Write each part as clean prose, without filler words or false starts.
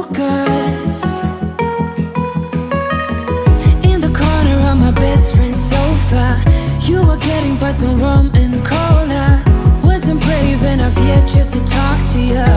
focus. In the corner of my best friend's sofa, you were getting by some rum and cola. Wasn't brave enough yet just to talk to you.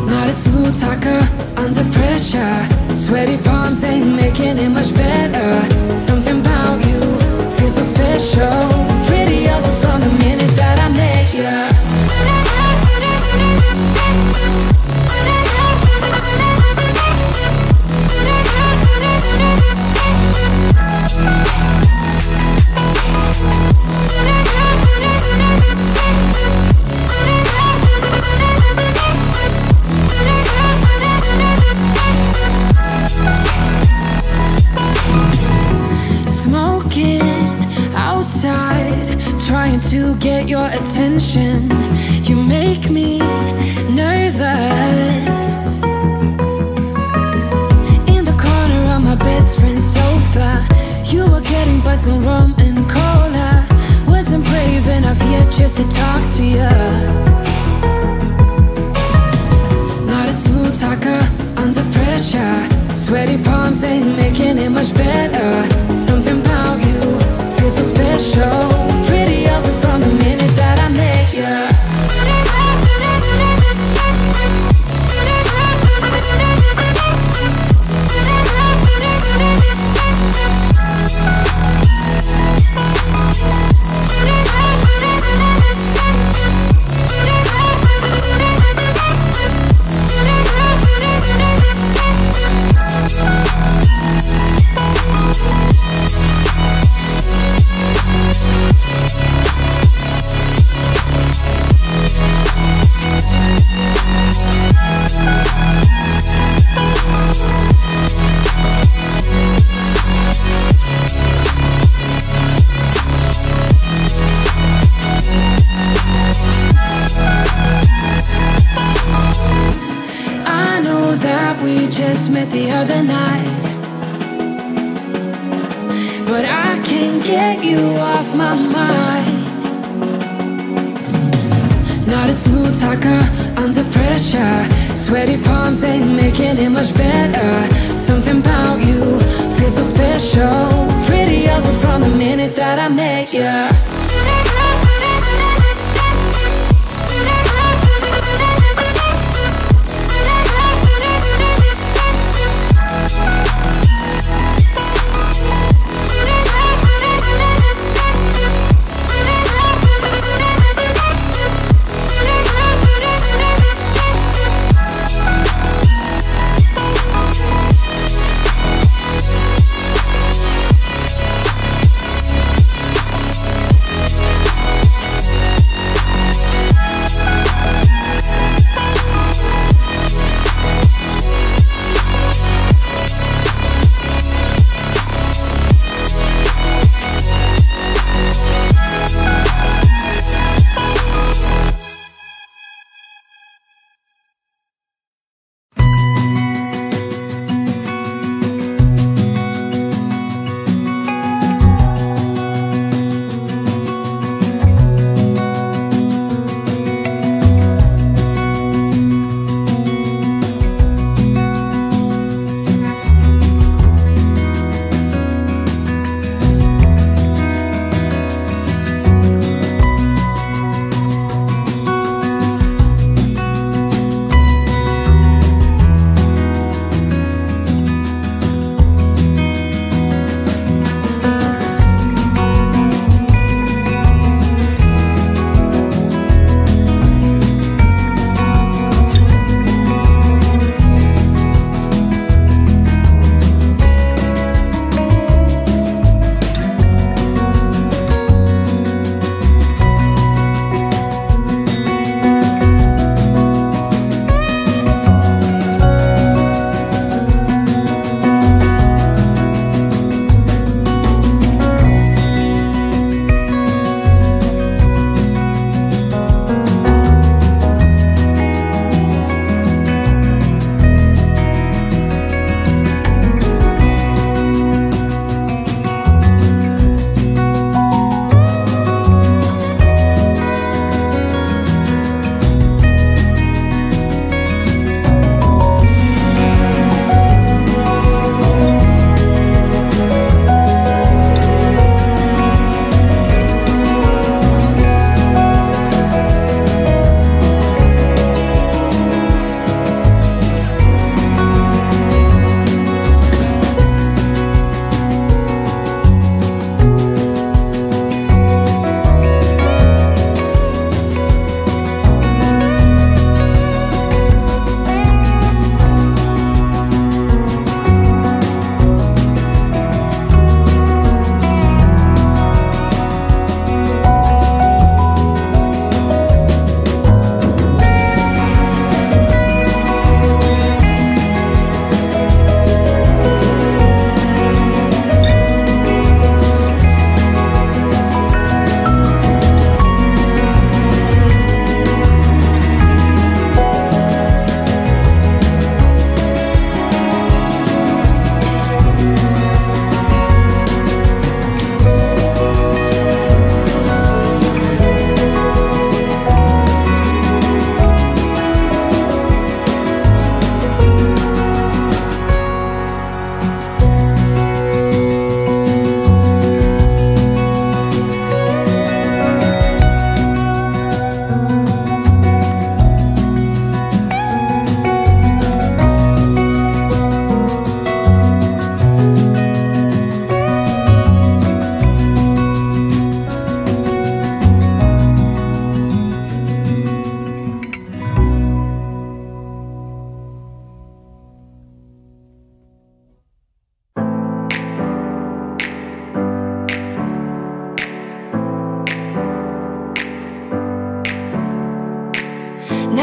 Not a smooth talker under pressure. Sweaty palms ain't making it much better. Something about you feels so special. Pretty other from the minute that I met you. Trying to get your attention, you make me nervous. In the corner of my best friend's sofa, you were getting by some rum and cola. Wasn't brave enough yet just to talk to you. Not a smooth talker under pressure. Sweaty palms ain't making it much better. Something about you feels so special. Pretty other from the minute that I met you. Met the other night, but I can't get you off my mind. Not a smooth talker under pressure. Sweaty palms ain't making it much better. Something about you feels so special. Pretty other from the minute that I met you.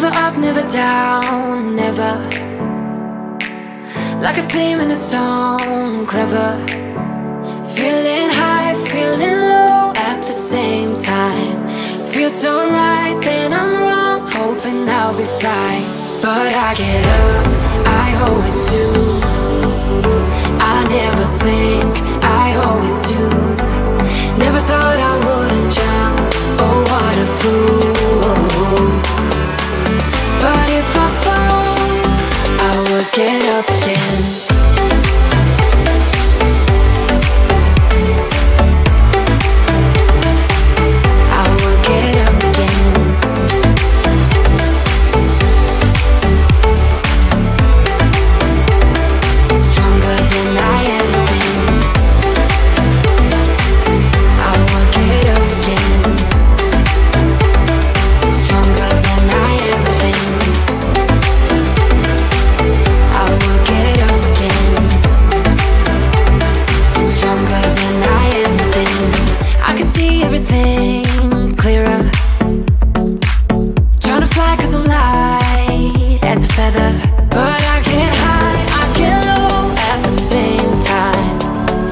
Never up, never down, never. Like a theme in a song, clever. Feeling high, feeling low at the same time. Feels so right, then I'm wrong, hoping I'll be fine. But I get up, I always do. I never think, I always do. Never thought I wouldn't jump, oh what a fool. But if I fall, I will get up again. I will get up again. Stronger than I ever been. I will get up again. Stronger than I ever been. I will get up again. Stronger than I ever been. I can see everything clearer. Trying to fly 'cause I'm light as a feather. But I get high, I get low at the same time.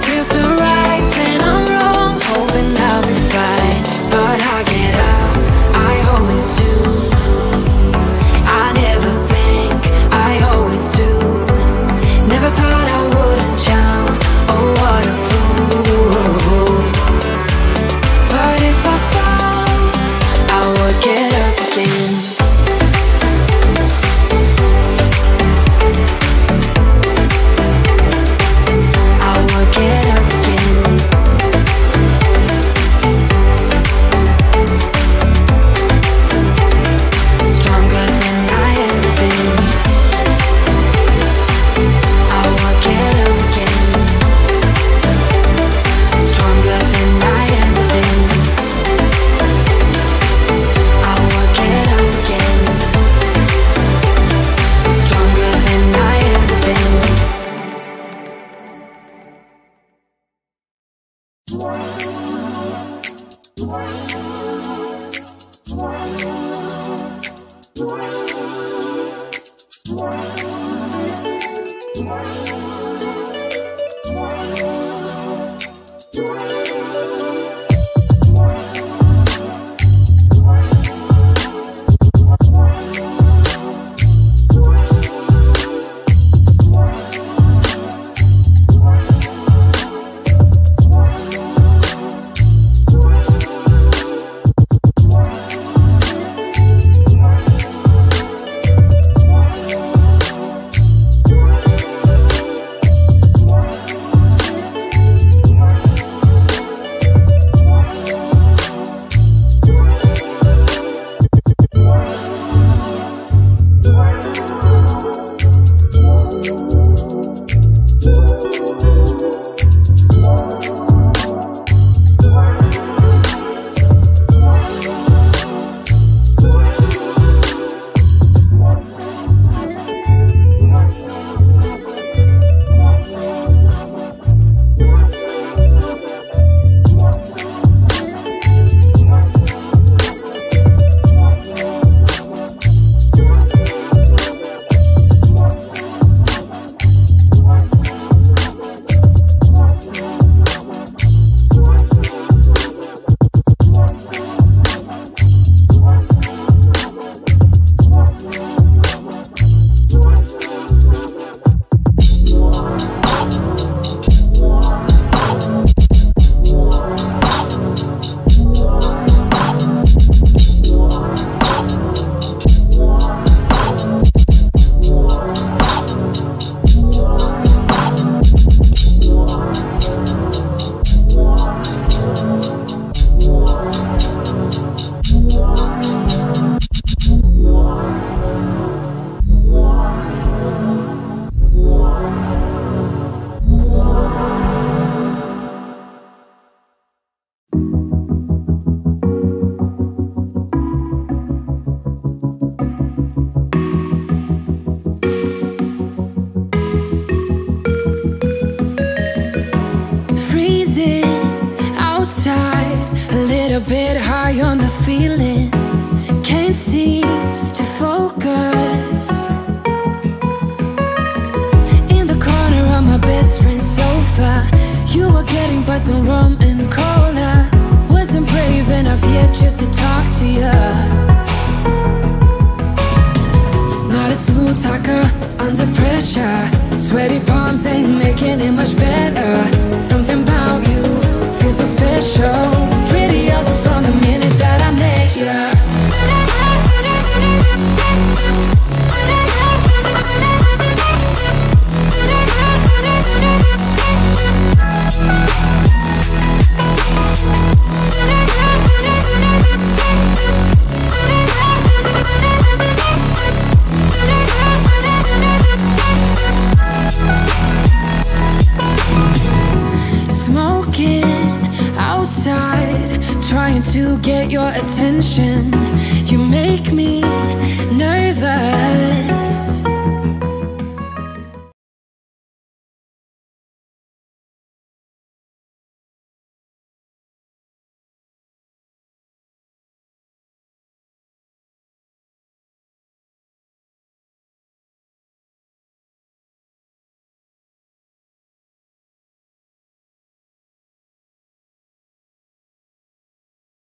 Feels so right, then I'm wrong, hoping I'll be fine. But I get up, I always do. I never think, I always do. Never thought I wouldn't jump, oh what a fool. But if I fall, I will get up again. I will get up again. Stronger than I ever been. I will get up again. Stronger than I ever been. I will get up again. Stronger than I ever been. little bit high on the feeling. Can't seem to focus. focus. In the corner of my best friend's sofa, you were getting buzzed on rum and cola. Wasn't brave enough yet just to talk to you. Not a smooth talker under pressure. Sweaty palms ain't making it much better. Something about you feels so special. Pretty other from the minute that I met you. Trying to get your attention. You make me